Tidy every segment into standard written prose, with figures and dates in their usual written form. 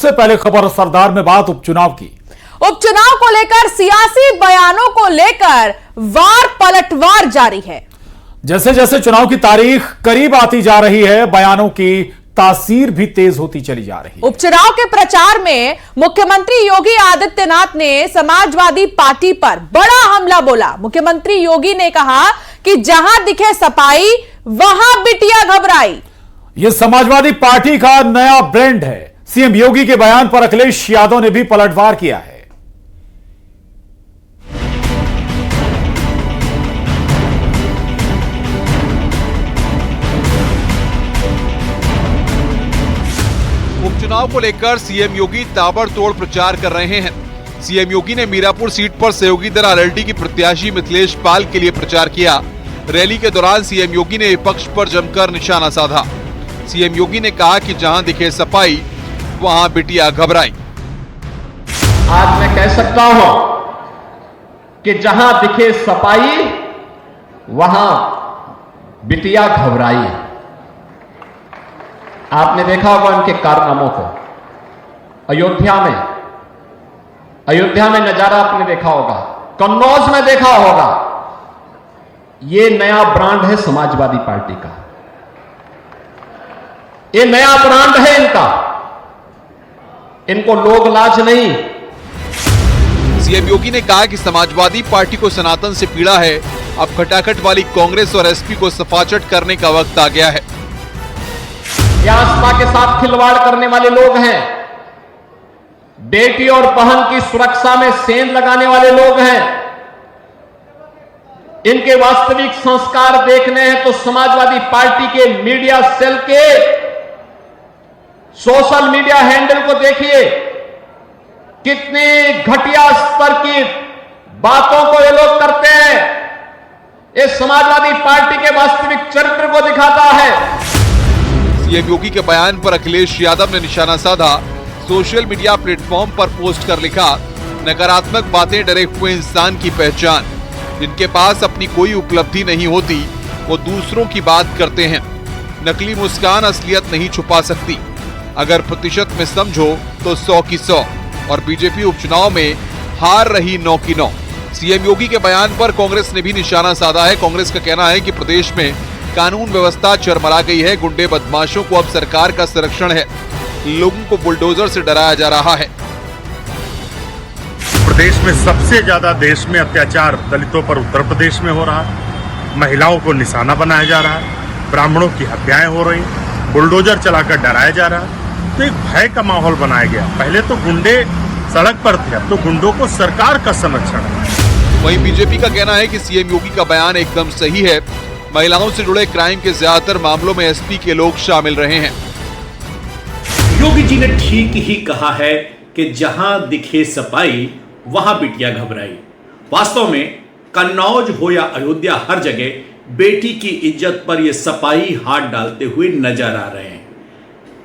सबसे पहले खबर सरदार में बात उपचुनाव की। उपचुनाव को लेकर सियासी बयानों को लेकर वार पलटवार जारी है। जैसे जैसे चुनाव की तारीख करीब आती जा रही है, बयानों की तासीर भी तेज होती चली जा रही है। उपचुनाव के प्रचार में मुख्यमंत्री योगी आदित्यनाथ ने समाजवादी पार्टी पर बड़ा हमला बोला। मुख्यमंत्री योगी ने कहा कि जहां दिखे सपाई वहां बिटिया घबराई। यह समाजवादी पार्टी का नया ब्रांड है। सीएम योगी के बयान पर अखिलेश यादव ने भी पलटवार किया है। उपचुनाव को लेकर सीएम योगी ताबड़तोड़ प्रचार कर रहे हैं। सीएम योगी ने मीरापुर सीट पर सहयोगी दल आरएलडी की प्रत्याशी मिथिलेश पाल के लिए प्रचार किया। रैली के दौरान सीएम योगी ने विपक्ष पर जमकर निशाना साधा। सीएम योगी ने कहा कि जहां दिखे सपाई वहां बिटिया घबराई। आज मैं कह सकता हूं कि जहां दिखे सपाई वहां बिटिया घबराई। आपने देखा होगा उनके कारनामों को। अयोध्या में नजारा आपने देखा होगा, कन्नौज में देखा होगा। यह नया ब्रांड है समाजवादी पार्टी का, यह नया ब्रांड है इनका। इनको लोग लाज नहीं। सीएम योगी ने कहा कि समाजवादी पार्टी को सनातन से पीड़ा है। अब खटाखट वाली कांग्रेस और एसपी को सफाचट करने का वक्त आ गया है। आस्था के साथ खिलवाड़ करने वाले लोग हैं, बेटी और बहन की सुरक्षा में सेंध लगाने वाले लोग हैं। इनके वास्तविक संस्कार देखने हैं तो समाजवादी पार्टी के मीडिया सेल के सोशल मीडिया हैंडल को देखिए। कितने घटिया स्तर की बातों को ये लोग करते हैं। ये समाजवादी पार्टी के वास्तविक चरित्र को दिखाता है। सीएम योगी के बयान पर अखिलेश यादव ने निशाना साधा। सोशल मीडिया प्लेटफॉर्म पर पोस्ट कर लिखा, नकारात्मक बातें डरे हुए इंसान की पहचान। जिनके पास अपनी कोई उपलब्धि नहीं होती वो दूसरों की बात करते हैं। नकली मुस्कान असलियत नहीं छुपा सकती। अगर प्रतिशत में समझो तो 100 की 100। और बीजेपी उपचुनाव में हार रही 9 की 9। सीएम योगी के बयान पर कांग्रेस ने भी निशाना साधा है। कांग्रेस का कहना है कि प्रदेश में कानून व्यवस्था चरमरा गई है। गुंडे बदमाशों को अब सरकार का संरक्षण है। लोगों को बुलडोजर से डराया जा रहा है। प्रदेश में सबसे ज्यादा देश में अत्याचार दलितों पर उत्तर प्रदेश में हो रहा है। महिलाओं को निशाना बनाया जा रहा है। ब्राह्मणों की हत्याएं हो रही, बुलडोजर चलाकर डराया जा रहा है। तो एक भय का माहौल बनाया गया। पहले तो गुंडे सड़क पर थे, अब तो गुंडों को सरकार का संरक्षण है। वहीं बीजेपी का कहना है कि सीएम योगी का बयान एकदम सही है। महिलाओं से जुड़े क्राइम के ज्यादातर मामलों में एसपी के लोग शामिल रहे हैं। योगी जी ने ठीक ही कहा है कि जहां दिखे सपाई वहां बिटिया घबराई। वास्तव में कन्नौज हो या अयोध्या, हर जगह बेटी की इज्जत पर ये सपाई हाथ डालते हुए नजर आ रहे हैं।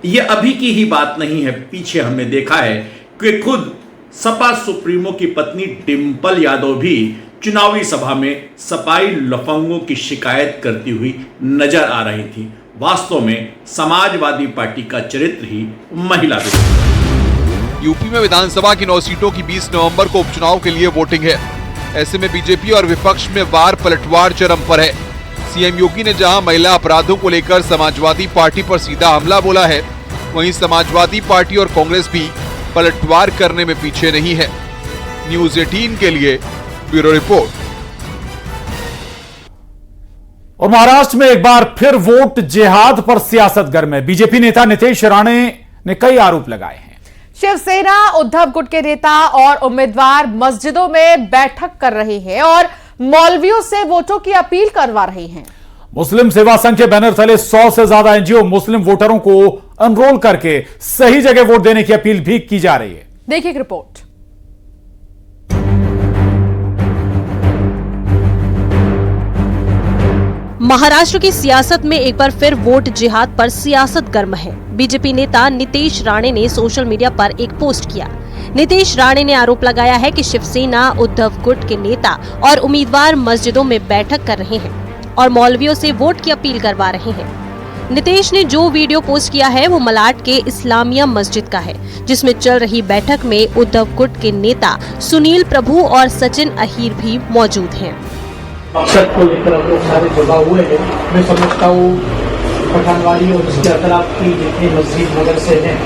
ये अभी की ही बात नहीं है। पीछे हमने देखा है कि खुद सपा सुप्रीमो की पत्नी डिंपल यादव भी चुनावी सभा में सपाई लफंगों की शिकायत करती हुई नजर आ रही थी। वास्तव में समाजवादी पार्टी का चरित्र ही महिला विरोधी। यूपी में विधानसभा की 9 सीटों की 20 नवंबर को उपचुनाव के लिए वोटिंग है। ऐसे में बीजेपी और विपक्ष में वार पलटवार चरम पर है। सीएम योगी ने जहां महिला अपराधों को लेकर समाजवादी पार्टी पर सीधा हमला बोला है, वहीं समाजवादी पार्टी और कांग्रेस भी पलटवार करने में पीछे नहीं है। न्यूज़ 18 के लिए ब्यूरो रिपोर्ट। और महाराष्ट्र में एक बार फिर वोट जिहाद पर सियासत गर्म है। बीजेपी नेता नीतीश राणे ने कई आरोप लगाए हैं। शिवसेना उद्धव गुट के नेता और उम्मीदवार मस्जिदों में बैठक कर रहे हैं और मौलवियों से वोटों की अपील करवा रहे हैं। मुस्लिम सेवा संघ के बैनर तले 100 से ज्यादा एनजीओ मुस्लिम वोटरों को एनरोल करके सही जगह वोट देने की अपील भी की जा रही है। देखिए एक रिपोर्ट। महाराष्ट्र की सियासत में एक बार फिर वोट जिहाद पर सियासत गर्म है। बीजेपी नेता नीतीश राणे ने सोशल मीडिया पर एक पोस्ट किया। नीतीश राणे ने आरोप लगाया है कि शिवसेना उद्धव गुट के नेता और उम्मीदवार मस्जिदों में बैठक कर रहे हैं और मौलवियों से वोट की अपील करवा रहे हैं। नीतीश ने जो वीडियो पोस्ट किया है वो मलाड के इस्लामिया मस्जिद का है, जिसमें चल रही बैठक में उद्धव गुट के नेता सुनील प्रभु और सचिन अहीर भी मौजूद हैं। मकसद को लेकर हम लोग सारे जगह हुए हैं। मैं समझता हूँ पठानवाड़ी और इसके अतराफ की जितनी मस्जिद मदरसे हैं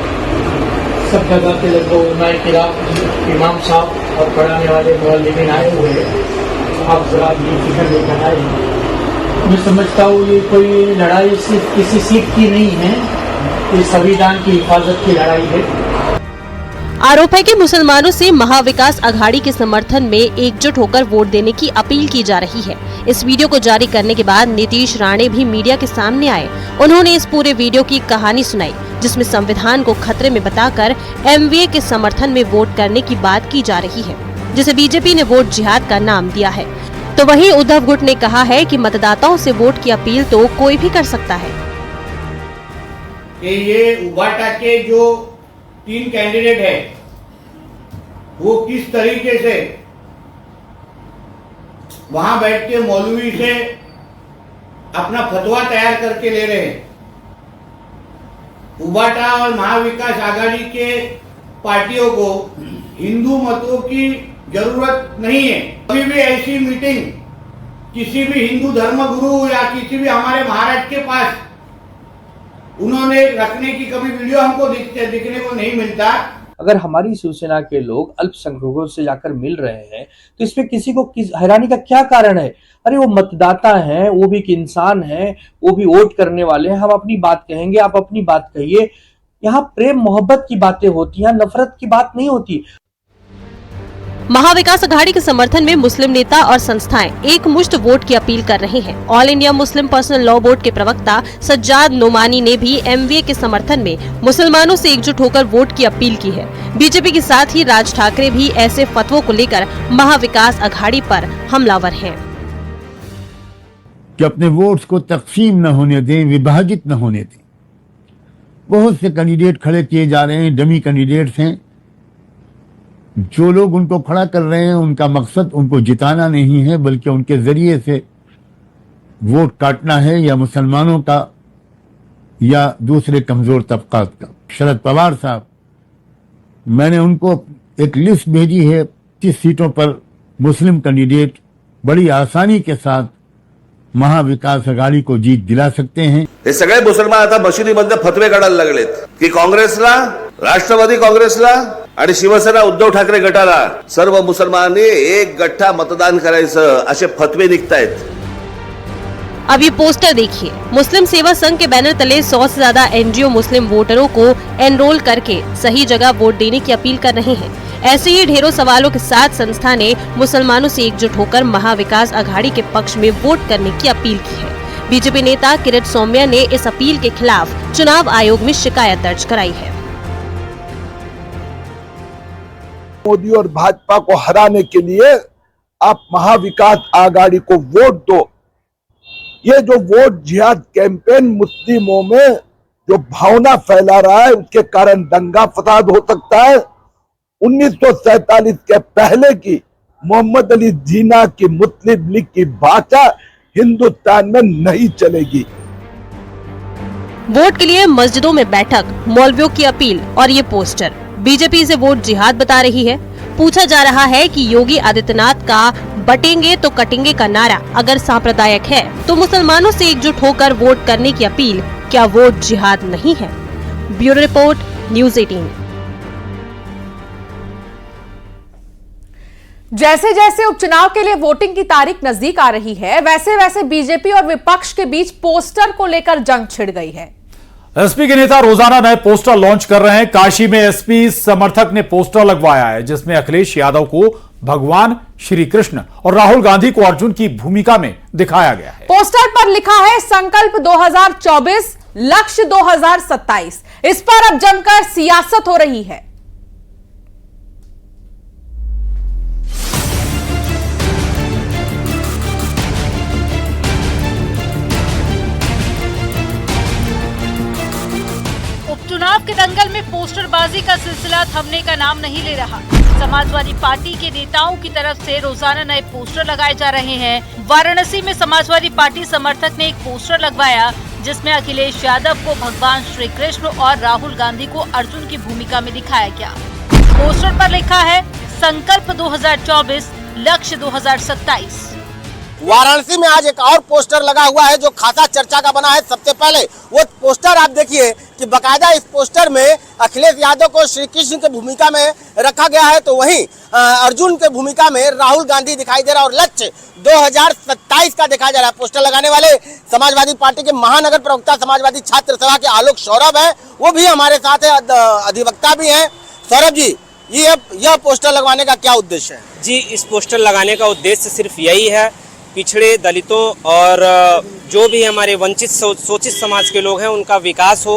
सब जगह के लगभग उन्नाई खिलाफ इमाम साहब और पढ़ाने वाले मुअल्लिमीन आए हुए हैं। आप जरा ये फिक्र लेकर आए हैं। मैं समझता हूँ ये कोई लड़ाई सिर्फ किसी सीट की नहीं है, ये संविधान की हिफाजत की लड़ाई है। आरोप है कि मुसलमानों से महाविकास अघाड़ी के समर्थन में एकजुट होकर वोट देने की अपील की जा रही है। इस वीडियो को जारी करने के बाद नीतीश राणे भी मीडिया के सामने आए। उन्होंने इस पूरे वीडियो की कहानी सुनाई, जिसमें संविधान को खतरे में बताकर एमवीए के समर्थन में वोट करने की बात की जा रही है, जिसे बीजेपी ने वोट जिहाद का नाम दिया है। तो वहीं उद्धव गुट ने कहा है कि मतदाताओं से वोट की अपील तो कोई भी कर सकता है। ये उबाटा के जो 3 कैंडिडेट है वो किस तरीके से वहां बैठ के मौलवी से अपना फतवा तैयार करके ले रहे हैं। उबाटा और महाविकास आघाड़ी के पार्टियों को हिंदू मतों की जरूरत नहीं है। कभी भी ऐसी मीटिंग किसी भी हिंदू धर्मगुरु या किसी भी हमारे महाराज के पास उन्होंने रखने की कभी वीडियो हमको दिखने को नहीं मिलता। अगर हमारी शिवसेना के लोग अल्पसंख्यकों से जाकर मिल रहे हैं तो इसमें किसी को हैरानी का क्या कारण है? अरे वो मतदाता हैं, वो भी एक इंसान है, वो भी वोट करने वाले हैं। हम अपनी बात कहेंगे, आप अपनी बात कहिए। यहाँ प्रेम मोहब्बत की बातें होती हैं, नफरत की बात नहीं होती। महाविकास अघाड़ी के समर्थन में मुस्लिम नेता और संस्थाएं एक मुश्त वोट की अपील कर रहे हैं। All India Muslim personal law board के प्रवक्ता सज्जाद नोमानी ने भी एमवीए के समर्थन में मुसलमानों से एकजुट होकर वोट की अपील की है। बीजेपी के साथ ही राज ठाकरे भी ऐसे फतवों को लेकर महाविकास अघाड़ी पर हमलावर हैं। कि अपने वोट्स को तकसीम न होने दें, विभाजित न होने दें। बहुत से कैंडिडेट खड़े किए जा रहे हैं, डमी कैंडिडेट्स हैं। जो लोग उनको खड़ा कर रहे हैं उनका मकसद उनको जिताना नहीं है, बल्कि उनके जरिए से वोट काटना है, या मुसलमानों का या दूसरे कमजोर तबकात का। शरद पवार साहब, मैंने उनको एक लिस्ट भेजी है 30 सीटों पर मुस्लिम कैंडिडेट बड़ी आसानी के साथ महाविकास आघाडी को जीत दिला सकते हैं। हे सगळे मुसलमान आता मशिदीमध्ये फतवे काढायला लागलेत की काँग्रेसला, राष्ट्रवादी काँग्रेसला आणि शिवसेना उद्धव ठाकरे गटाला सर्व मुसलमानांनी एक गठ्ठा मतदान करायचं असे फतवे निघतायत। अब ये पोस्टर देखिए। मुस्लिम सेवा संघ के बैनर तले 100 से ज्यादा एनजीओ मुस्लिम वोटरों को एनरोल करके सही जगह वोट देने की अपील कर रहे हैं। ऐसे ही ढेरों सवालों के साथ संस्था ने मुसलमानों से एकजुट होकर महाविकास अघाड़ी के पक्ष में वोट करने की अपील की है। बीजेपी नेता किरीट सौम्या ने इस अपील के खिलाफ चुनाव आयोग में शिकायत दर्ज कराई है। मोदी और भाजपा को हराने के लिए आप महाविकास आघाड़ी को वोट दो। ये जो वोट जिहाद कैंपेन मुस्लिमों में जो भावना फैला रहा है, उसके कारण दंगा फसाद हो सकता है। 1947 के पहले की मोहम्मद अली जिन्ना की मुस्लिम लीग की भाषा हिंदुस्तान में नहीं चलेगी। वोट के लिए मस्जिदों में बैठक, मौलवियों की अपील और ये पोस्टर, बीजेपी इसे वोट जिहाद बता रही है। पूछा जा रहा है कि योगी आदित्यनाथ का बटेंगे तो कटेंगे का नारा अगर सांप्रदायिक है तो मुसलमानों से एकजुट होकर वोट करने की अपील क्या वोट जिहाद नहीं है? Bureau report, news 18। जैसे जैसे उपचुनाव के लिए वोटिंग की तारीख नजदीक आ रही है, वैसे वैसे बीजेपी और विपक्ष के बीच पोस्टर को लेकर जंग छिड़ गई है। एसपी के नेता रोजाना नए पोस्टर लॉन्च कर रहे हैं। काशी में एसपी समर्थक ने पोस्टर लगवाया है जिसमें अखिलेश यादव को भगवान श्री कृष्ण और राहुल गांधी को अर्जुन की भूमिका में दिखाया गया है। पोस्टर पर लिखा है संकल्प 2024, लक्ष्य 2027। इस पर अब जमकर सियासत हो रही है। चुनाव के दंगल में पोस्टरबाजी का सिलसिला थमने का नाम नहीं ले रहा। समाजवादी पार्टी के नेताओं की तरफ से रोजाना नए पोस्टर लगाए जा रहे हैं। वाराणसी में समाजवादी पार्टी समर्थक ने एक पोस्टर लगवाया जिसमें अखिलेश यादव को भगवान श्री कृष्ण और राहुल गांधी को अर्जुन की भूमिका में दिखाया गया। पोस्टर पर लिखा है संकल्प 2024 लक्ष्य 2027। वाराणसी में आज एक और पोस्टर लगा हुआ है जो खासा चर्चा का बना है। सबसे पहले वो पोस्टर आप देखिए कि बकायदा इस पोस्टर में अखिलेश यादव को श्री कृष्ण की भूमिका में रखा गया है, तो वहीं अर्जुन के भूमिका में राहुल गांधी दिखाई दे रहा है और लक्ष्य 2027 का दिखाया जा रहा है। पोस्टर लगाने वाले समाजवादी पार्टी के महानगर प्रवक्ता समाजवादी छात्र सभा के आलोक सौरभ है, वो भी हमारे साथ है, अधिवक्ता भी है। सौरभ जी, यह पोस्टर लगवाने का क्या उद्देश्य है? जी, इस पोस्टर लगाने का उद्देश्य सिर्फ यही है, पिछड़े दलितों और जो भी हमारे वंचित शोषित समाज के लोग हैं उनका विकास हो।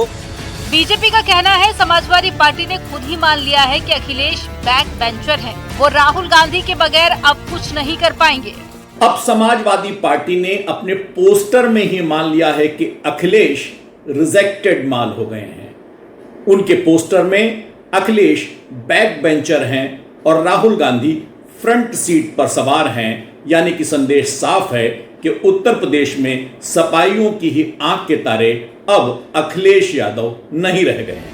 बीजेपी का कहना है समाजवादी पार्टी ने खुद ही मान लिया है कि अखिलेश बैक बेंचर हैं। वो राहुल गांधी के बगैर अब कुछ नहीं कर पाएंगे। अब समाजवादी पार्टी ने अपने पोस्टर में ही मान लिया है कि अखिलेश रिजेक्टेड माल हो गए हैं। उनके पोस्टर में अखिलेश बैक बेंचर हैं और राहुल गांधी फ्रंट सीट पर सवार हैं, यानी कि संदेश साफ है कि उत्तर प्रदेश में सपाइयों की ही आंख के तारे अब अखिलेश यादव नहीं रह गए हैं।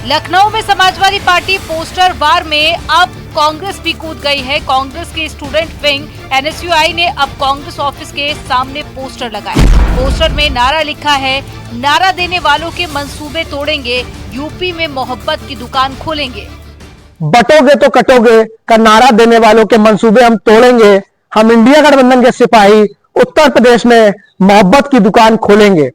लखनऊ में समाजवादी पार्टी पोस्टर वार में अब कांग्रेस भी कूद गई है। कांग्रेस के स्टूडेंट विंग NSUI ने अब कांग्रेस ऑफिस के सामने पोस्टर लगाए। पोस्टर में नारा लिखा है, नारा देने वालों के मंसूबे तोड़ेंगे, यूपी में मोहब्बत की दुकान खोलेंगे। बटोगे तो कटोगे का नारा देने वालों के मंसूबे हम तोड़ेंगे। हम इंडिया गठबंधन के सिपाही उत्तर प्रदेश में मोहब्बत की दुकान खोलेंगे।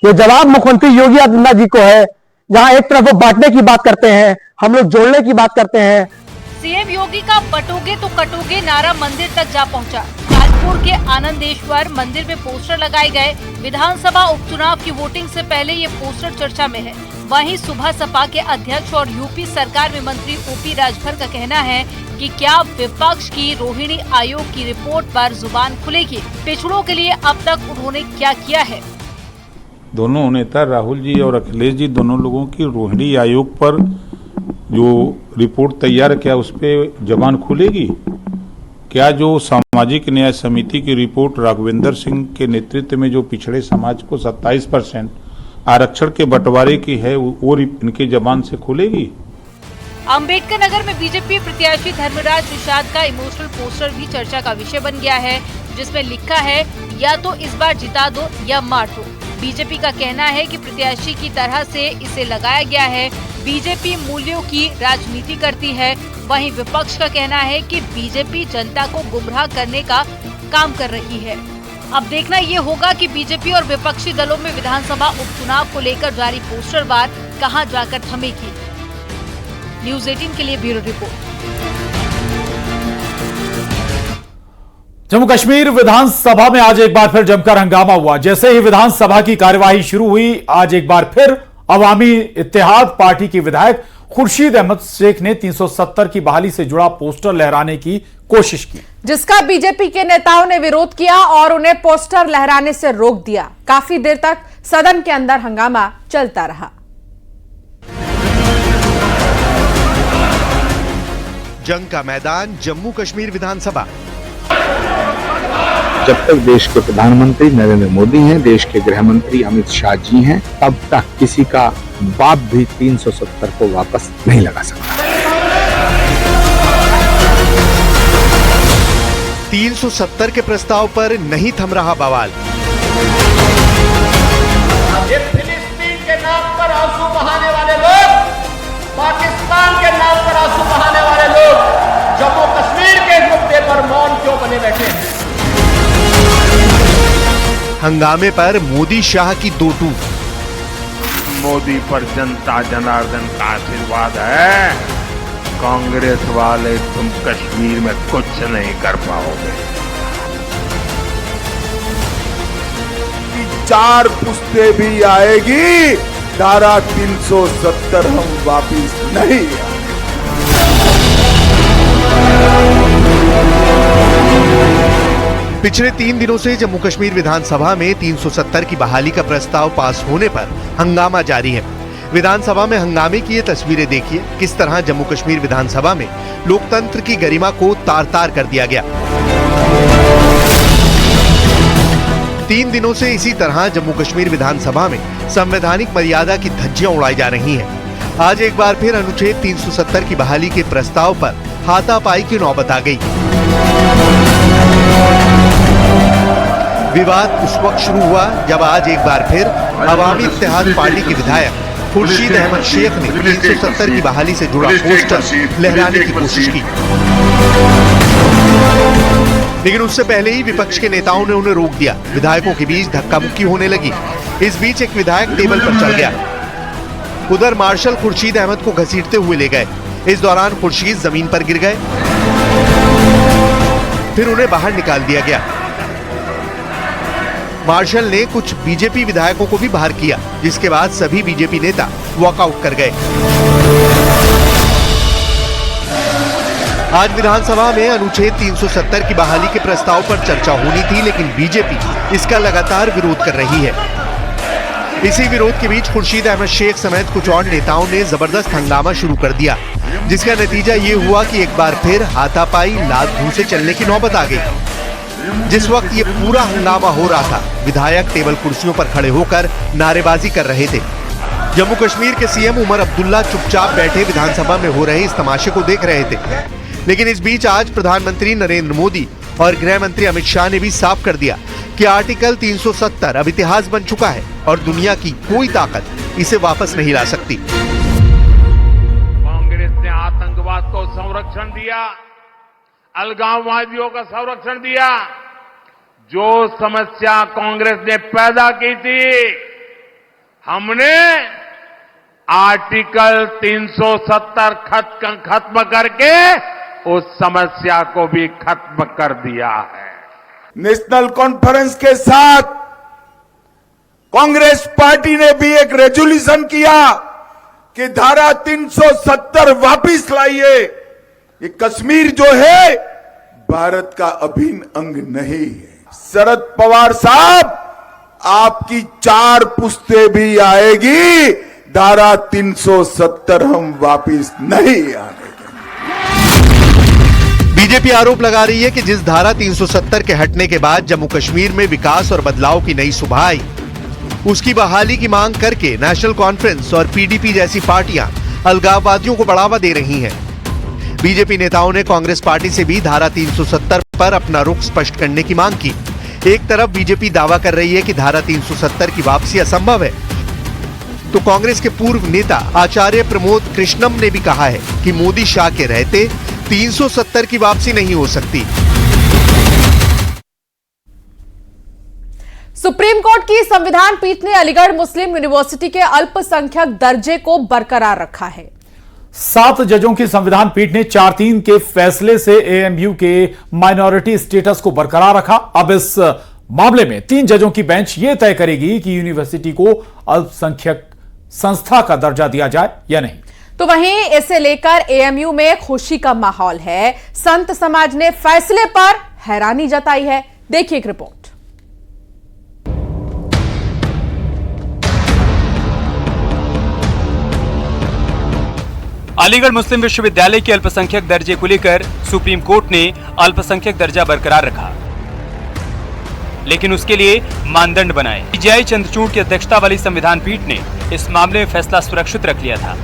ये जवाब मुख्यमंत्री योगी आदित्यनाथ जी को है, जहां एक तरफ वो बांटने की बात करते हैं, हम लोग जोड़ने की बात करते हैं। सीएम योगी का बटोगे तो कटोगे नारा मंदिर तक जा पहुंचा। कानपुर के आनंदेश्वर मंदिर में पोस्टर लगाए गए। विधानसभा उपचुनाव की वोटिंग से पहले ये पोस्टर चर्चा में है। वहीं सुबह सपा के अध्यक्ष और यूपी सरकार में मंत्री ओपी राजभर का कहना है कि क्या विपक्ष की रोहिणी आयोग की रिपोर्ट पर जुबान खुलेगी? पिछड़ों के लिए अब तक उन्होंने क्या किया है? दोनों नेता राहुल जी और अखिलेश जी, दोनों लोगों की रोहिणी आयोग पर जो रिपोर्ट तैयार किया उस पर जबान खुलेगी क्या? जो सामाजिक न्याय समिति की रिपोर्ट राघवेंद्र सिंह के नेतृत्व में जो पिछड़े समाज को 27% आरक्षण के बंटवारे की है, वो इनके जबान से खुलेगी? अंबेडकर नगर में बीजेपी प्रत्याशी धर्मराज निषाद का इमोशनल पोस्टर भी चर्चा का विषय बन गया है, जिसमें लिखा है, या तो इस बार जिता दो या मार दो। बीजेपी का कहना है कि प्रत्याशी की तरह से इसे लगाया गया है। बीजेपी मूल्यों की राजनीति करती है। वहीं विपक्ष का कहना है कि बीजेपी जनता को गुमराह करने का काम कर रही है। अब देखना ये होगा कि बीजेपी और विपक्षी दलों में विधानसभा उपचुनाव को लेकर जारी पोस्टर वार कहां जाकर थमेगी। न्यूज़ 18 के लिए ब्यूरो रिपोर्ट। जम्मू कश्मीर विधानसभा में आज एक बार फिर जमकर हंगामा हुआ। जैसे ही विधानसभा की कार्यवाही शुरू हुई, आज एक बार फिर अवामी इत्तेहाद पार्टी की विधायक खुर्शीद अहमद शेख ने 370 की बहाली से जुड़ा पोस्टर लहराने की कोशिश की, जिसका बीजेपी के नेताओं ने विरोध किया और उन्हें पोस्टर लहराने से रोक दिया। काफी देर तक सदन के अंदर हंगामा चलता रहा। जंग का मैदान जम्मू कश्मीर विधानसभा। जब तक देश के प्रधानमंत्री नरेंद्र मोदी हैं, देश के गृह मंत्री अमित शाह जी हैं, तब तक किसी का बाप भी 370 को वापस नहीं लगा सकता। 370 के प्रस्ताव पर नहीं थम रहा बवाल। ये फिलिस्तीन के नाम पर आंसू बहाने वाले लोग, पाकिस्तान के नाम पर आंसू बहाने वाले लोग जम्मू कश्मीर के मुद्दे पर मौन क्यों बने बैठे हैं? हंगामे पर मोदी शाह की दो टूक। मोदी पर जनता जनार्दन का आशीर्वाद है। कांग्रेस वाले तुम कश्मीर में कुछ नहीं कर पाओगे। 4 पुश्ते भी आएगी, धारा 370 हम वापिस नहीं आएंगे। पिछले 3 दिनों से जम्मू कश्मीर विधानसभा में 370 की बहाली का प्रस्ताव पास होने पर हंगामा जारी है। विधानसभा में हंगामे की ये तस्वीरें देखिए, किस तरह जम्मू कश्मीर विधानसभा में लोकतंत्र की गरिमा को तार-तार कर दिया गया। 3 दिनों से इसी तरह जम्मू कश्मीर विधानसभा में संवैधानिक मर्यादा की धज्जियां उड़ाई जा रही हैं। आज एक बार फिर अनुच्छेद 370 की बहाली के प्रस्ताव पर हाथापाई की नौबत आ गई। विवाद उस वक्त शुरू हुआ जब आज एक बार फिर अवामी इत्तेहाद पार्टी के विधायक खुर्शीद अहमद शेख ने 370 की बहाली से जुड़ा पोस्टर लहराने की कोशिश की, लेकिन उससे पहले ही विपक्ष के नेताओं ने उन्हें रोक दिया। विधायकों के बीच धक्का मुक्की होने लगी। इस बीच एक विधायक टेबल पर चढ़ गया। उधर मार्शल खुर्शीद अहमद को घसीटते हुए ले गए। इस दौरान खुर्शीद जमीन पर गिर गए, फिर उन्हें बाहर निकाल दिया गया। मार्शल ने कुछ बीजेपी विधायकों को भी बाहर किया, जिसके बाद सभी बीजेपी नेता वॉकआउट कर गए। आज विधानसभा में अनुच्छेद 370 की बहाली के प्रस्ताव पर चर्चा होनी थी, लेकिन बीजेपी इसका लगातार विरोध कर रही है। इसी विरोध के बीच खुर्शीद अहमद शेख समेत कुछ और नेताओं ने जबरदस्त हंगामा शुरू कर दिया, जिसका नतीजा ये हुआ कि एक बार फिर हाथापाई लात घूंसे चलने की नौबत आ गई। जिस वक्त ये पूरा हंगामा हो रहा था, विधायक टेबल कुर्सियों पर खड़े होकर नारेबाजी कर रहे थे। जम्मू कश्मीर के सीएम उमर अब्दुल्ला चुपचाप बैठे विधानसभा में हो रहे इस तमाशे को देख रहे थे। लेकिन इस बीच आज प्रधानमंत्री नरेंद्र मोदी और गृह मंत्री अमित शाह ने भी साफ कर दिया कि आर्टिकल 370 अब इतिहास बन चुका है और दुनिया की कोई ताकत इसे वापस नहीं ला सकती। कांग्रेस ने आतंकवाद को संरक्षण दिया, अलगाववादियों का संरक्षण दिया। जो समस्या कांग्रेस ने पैदा की थी, हमने आर्टिकल 370 खत्म करके उस समस्या को भी खत्म कर दिया है। नेशनल कॉन्फ्रेंस के साथ कांग्रेस पार्टी ने भी एक रेजोल्यूशन किया कि धारा 370 वापिस लाइए। ये कश्मीर जो है भारत का अभिन्न अंग नहीं है। शरद पवार साहब, आपकी 4 पुश्तें भी आएगी, धारा 370 हम वापिस नहीं आने। बीजेपी आरोप लगा रही है कि जिस धारा 370 के हटने के बाद जम्मू कश्मीर में विकास और बदलाव की नई सुबह आई, उसकी बहाली की मांग करके नेशनल कॉन्फ्रेंस और पीडीपी जैसी पार्टियां अलगाववादियों को बढ़ावा दे रही हैं। बीजेपी नेताओं ने कांग्रेस पार्टी से भी धारा 370 पर अपना रुख स्पष्ट करने की मांग की। एक तरफ बीजेपी दावा कर रही है कि धारा 370 की वापसी असंभव है, तो कांग्रेस के पूर्व नेता आचार्य प्रमोद कृष्णम ने भी कहा है कि मोदी शाह के रहते 370 की वापसी नहीं हो सकती। सुप्रीम कोर्ट की संविधान पीठ ने अलीगढ़ मुस्लिम यूनिवर्सिटी के अल्पसंख्यक दर्जे को बरकरार रखा है। 7 जजों की संविधान पीठ ने 4-3 के फैसले से एएमयू के माइनॉरिटी स्टेटस को बरकरार रखा। अब इस मामले में 3 जजों की बेंच यह तय करेगी कि यूनिवर्सिटी को अल्पसंख्यक संस्था का दर्जा दिया जाए या नहीं। तो वहीं इसे लेकर एएमयू में खुशी का माहौल है। संत समाज ने फैसले पर हैरानी जताई है। देखिए एक रिपोर्ट। अलीगढ़ मुस्लिम विश्वविद्यालय के अल्पसंख्यक दर्जे को लेकर सुप्रीम कोर्ट ने अल्पसंख्यक दर्जा बरकरार रखा, लेकिन उसके लिए मानदंड बनाए। पीजीआई चंद्रचूड़ की अध्यक्षता वाली संविधान पीठ ने इस मामले में फैसला सुरक्षित रख लिया था।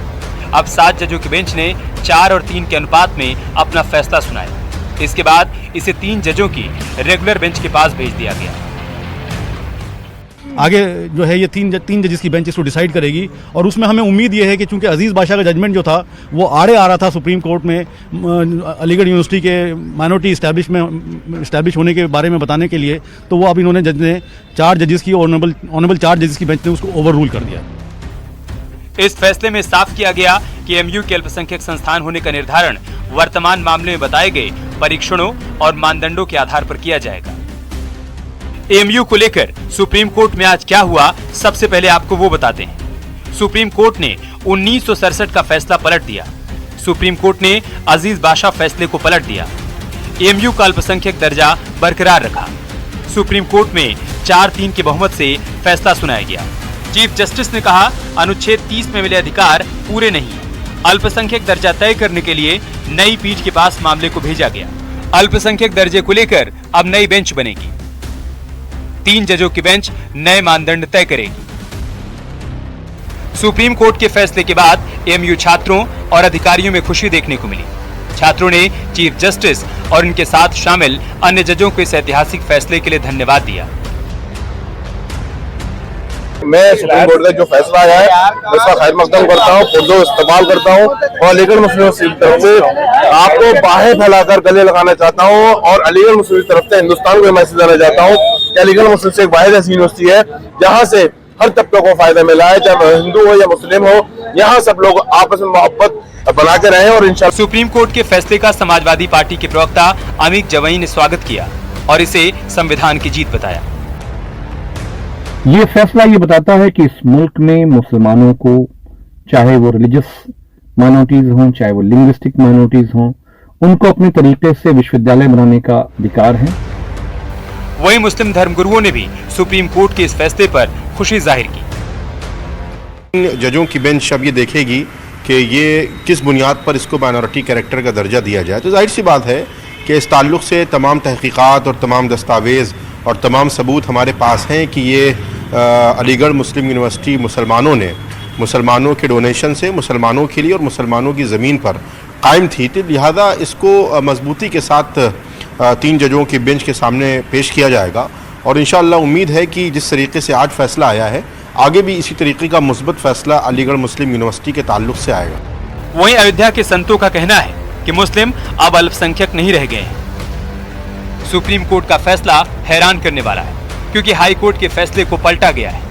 अब 7 जजों की बेंच ने 4 और 3 के अनुपात में अपना फैसला सुनाया। इसके बाद इसे 3 जजों की रेगुलर बेंच के पास भेज दिया गया। आगे जो है ये तीन जजेस की बेंच इसको डिसाइड करेगी और उसमें हमें उम्मीद ये है कि चूंकि अजीज बादशाह का जजमेंट जो था वो आड़े आ रहा था सुप्रीम कोर्ट में अलीगढ़ यूनिवर्सिटी के माइनॉरिटी इस्टेब्लिश होने के बारे में बताने के लिए, तो वो अब इन्होंने जज ने 4 जजेस की ऑनरेबल 4 जजेस की बेंच ने उसको ओवर रूल कर दिया। इस फैसले में साफ किया गया कि एमयू के अल्पसंख्यक संस्थान होने का निर्धारण वर्तमान मामले में बताए गए परीक्षणों और मानदंडों के आधार पर किया जाएगा। एमयू को लेकर सुप्रीम कोर्ट में आज क्या हुआ, सबसे पहले आपको वो बताते हैं। सुप्रीम कोर्ट ने 1967 का फैसला पलट दिया। सुप्रीम कोर्ट ने अजीज बादशाह फैसले को पलट दिया। एमयू का अल्पसंख्यक दर्जा बरकरार रखा। सुप्रीम कोर्ट में 4-3 के बहुमत से फैसला सुनाया गया। चीफ जस्टिस ने कहा, अनुच्छेद 30 में मिले अधिकार पूरे नहीं। अल्पसंख्यक दर्जा तय करने के लिए नई पीठ के पास मामले को भेजा गया। अल्पसंख्यक दर्जे को लेकर अब नई बेंच बनेगी। 3 जजों की बेंच नए मानदंड तय करेगी। सुप्रीम कोर्ट के फैसले के बाद एएमयू छात्रों और अधिकारियों में खुशी देखने को मिली। छात्रों ने चीफ जस्टिस और उनके साथ शामिल अन्य जजों को इस ऐतिहासिक फैसले के लिए धन्यवाद दिया। मैं सुप्रीम कोर्ट का जो फैसला आया है उसका खैर मकदम करता हूँ, पुरजोर इस्तेमाल करता हूँ और अलीगढ़ मुस्लिम यूनिवर्सिटी की तरफ से आपको बाहें फैलाकर गले लगाना चाहता हूँ और अलीगढ़ मुस्लिम की तरफ से हिंदुस्तान को मैसेज देना चाहता हूँ कि अलीगढ़ मुस्लिम से एक वाहिद ऐसी यूनिवर्सिटी है जहाँ से हर तबके को फायदा मिला है, चाहे हिंदू हो या मुस्लिम हो, यहाँ सब लोग आपस में मोहब्बत बना के रहे और इंशाल्लाह। सुप्रीम कोर्ट के फैसले का समाजवादी पार्टी के प्रवक्ता अमित जवई ने स्वागत किया और इसे संविधान की जीत बताया। ये फैसला ये बताता है कि इस मुल्क में मुसलमानों को, चाहे वो रिलीजियस माइनॉरिटीज हों, चाहे वो लिंग्विस्टिक माइनॉरिटीज हों, उनको अपने तरीके से विश्वविद्यालय बनाने का अधिकार है। वहीं मुस्लिम धर्मगुरुओं ने भी सुप्रीम कोर्ट के इस फैसले पर खुशी जाहिर की। जजों की बेंच अब ये देखेगी कि ये किस बुनियाद पर इसको माइनॉरिटी कैरेक्टर का दर्जा दिया जाए। तो जाहिर सी बात है कि इस ताल्लुक से तमाम तहकीकात और तमाम दस्तावेज़ और तमाम सबूत हमारे पास हैं कि ये अलीगढ़ मुस्लिम यूनिवर्सिटी मुसलमानों के डोनेशन से मुसलमानों के लिए और मुसलमानों की ज़मीन पर कायम थी। तो लिहाजा इसको मजबूती के साथ 3 जजों की बेंच के सामने पेश किया जाएगा और इंशाअल्लाह उम्मीद है कि जिस तरीके से आज फैसला आया है आगे भी इसी तरीके का मुस्बत फैसला अलीगढ़ मुस्लिम यूनिवर्सिटी के ताल्लुक से आएगा। वहीं अयोध्या के संतों का कहना है कि मुस्लिम अब अल्पसंख्यक नहीं रह गए हैं। सुप्रीम कोर्ट का फैसला हैरान करने वाला है क्योंकि हाई कोर्ट के फैसले को पलटा गया है।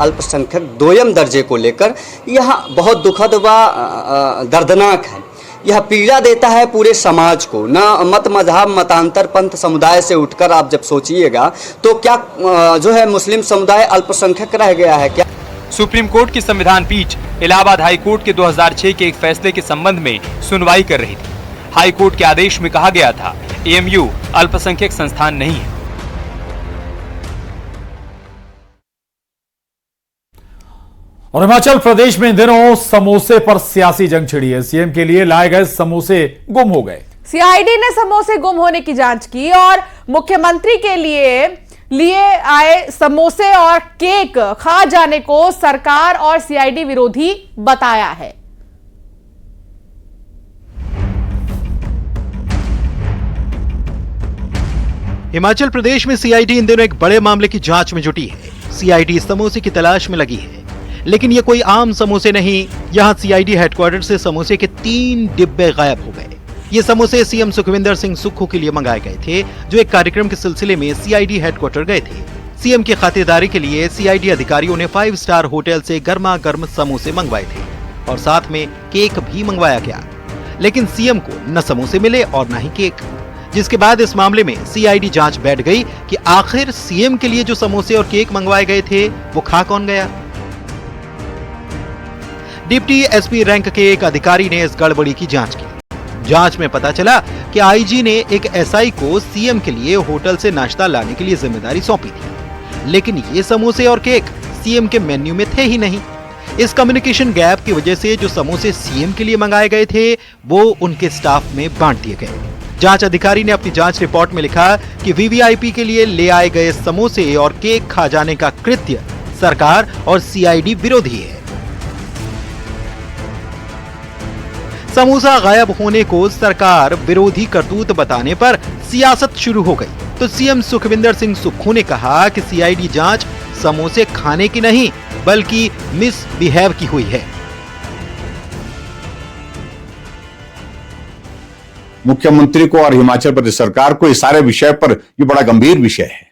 अल्पसंख्यक दोयम दर्जे को लेकर यह बहुत दुखद व दर्दनाक है। यह पीड़ा देता है पूरे समाज को। न मत मजहब मतांतर पंथ समुदाय से उठकर आप जब सोचिएगा तो क्या जो है मुस्लिम समुदाय अल्पसंख्यक रह गया है क्या? सुप्रीम कोर्ट की संविधान पीठ इलाहाबाद हाई कोर्ट के 2006 के एक फैसले के संबंध में सुनवाई कर रही थी। हाई कोर्ट के आदेश में कहा गया था एएमयू अल्पसंख्यक संस्थान नहीं है। और हिमाचल प्रदेश में इन दिनों समोसे पर सियासी जंग छिड़ी है। सीएम के लिए लाए गए समोसे गुम हो गए। सीआईडी ने समोसे गुम होने की जांच की और मुख्यमंत्री के लिए आए समोसे और केक खा जाने को सरकार और सीआईडी विरोधी बताया है। हिमाचल प्रदेश में सीआईडी इन दिनों एक बड़े मामले की जांच में जुटी है। सीआईडी समोसे की तलाश में लगी है, लेकिन ये कोई आम समोसे नहीं। यहाँ सीआईडी हेडक्वार्टर से समोसे के 3 डिब्बे गायब हो गए। ये समोसे सीएम सुखविंदर सिंह सुक्खू के लिए मंगाए गए थे, जो एक कार्यक्रम के सिलसिले में सीआईडी हेडक्वार्टर गए थे। सीएम की खातिरदारी के लिए सीआईडी अधिकारियों ने 5 स्टार होटल से गर्मा गर्म समोसे मंगवाए थे और साथ में केक भी मंगवाया गया, लेकिन सीएम को न समोसे मिले और न ही केक। जिसके बाद इस मामले में सीआईडी जांच बैठ गई कि आखिर सीएम के लिए जो समोसे और केक मंगवाए गए थे वो खा कौन गया। डिप्टी एसपी रैंक के एक अधिकारी ने इस गड़बड़ी की जांच की। जांच में पता चला कि आईजी ने एक एसआई को सीएम के लिए होटल से नाश्ता लाने के लिए जिम्मेदारी सौंपी थी, लेकिन ये समोसे और केक सीएम के मेन्यू में थे ही नहीं। इस कम्युनिकेशन गैप की वजह से जो समोसे सीएम के लिए मंगाए गए थे वो उनके स्टाफ में बांट दिए गए। जांच अधिकारी ने अपनी जांच रिपोर्ट में लिखा कि वीवीआईपी के लिए ले आए गए समोसे और केक खा जाने का कृत्य सरकार और सीआईडी विरोधी है। समोसा गायब होने को सरकार विरोधी करतूत बताने पर सियासत शुरू हो गई तो सीएम सुखविंदर सिंह सुक्खू ने कहा कि सीआईडी जांच समोसे खाने की नहीं बल्कि मिसबिहेव की हुई है। मुख्यमंत्री को और हिमाचल प्रदेश सरकार को इस सारे विषय पर ये बड़ा गंभीर विषय है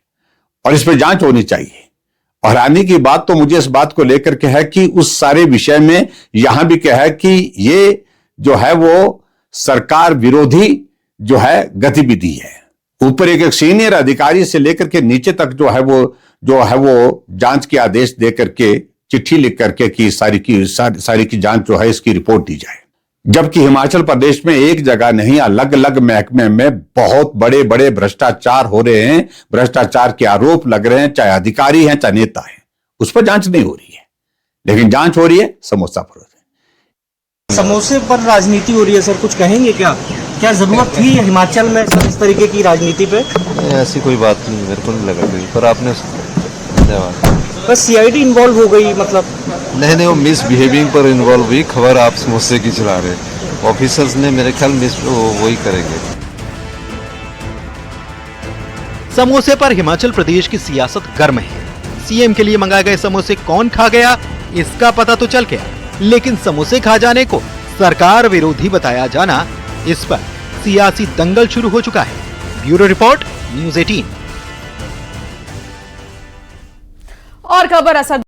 और इस पर जांच होनी चाहिए। और हैरानी की बात तो मुझे इस बात को लेकर के है कि उस सारे विषय में यहां भी क्या है कि ये जो है वो सरकार विरोधी जो है गतिविधि है। ऊपर एक सीनियर अधिकारी से लेकर के नीचे तक जो है वो जांच के आदेश दे करके चिट्ठी लिख करके कि सारी की जांच जो है इसकी रिपोर्ट दी जाए, जबकि हिमाचल प्रदेश में एक जगह नहीं अलग अलग महकमे में बहुत बड़े बड़े भ्रष्टाचार हो रहे हैं, भ्रष्टाचार के आरोप लग रहे हैं, चाहे अधिकारी हैं चाहे नेता हैं, उस पर जांच नहीं हो रही है, लेकिन जांच हो रही है समोसा पर। समोसे पर राजनीति हो रही है सर, कुछ कहेंगे क्या? क्या जरूरत थी हिमाचल में इस तरीके की राजनीति पे? ऐसी कोई बात नहीं, मेरे को नहीं लगा कोई, पर आपने धन्यवाद। बस सीआईडी इन्वॉल्व हो गई मतलब? नहीं, वो मिसबिहेविंग पर इन्वॉल्व हुई। खबर आप समोसे की चला रहे, ऑफिसर्स ने मेरे ख्याल वही करेंगे। समोसे पर हिमाचल प्रदेश की सियासत गर्म है। सीएम के लिए मंगाए गए समोसे कौन खा गया, इसका पता तो चल गया, लेकिन समोसे खा जाने को सरकार विरोधी बताया जाना, इस पर सियासी दंगल शुरू हो चुका है। Bureau report, news 18। और खबर असद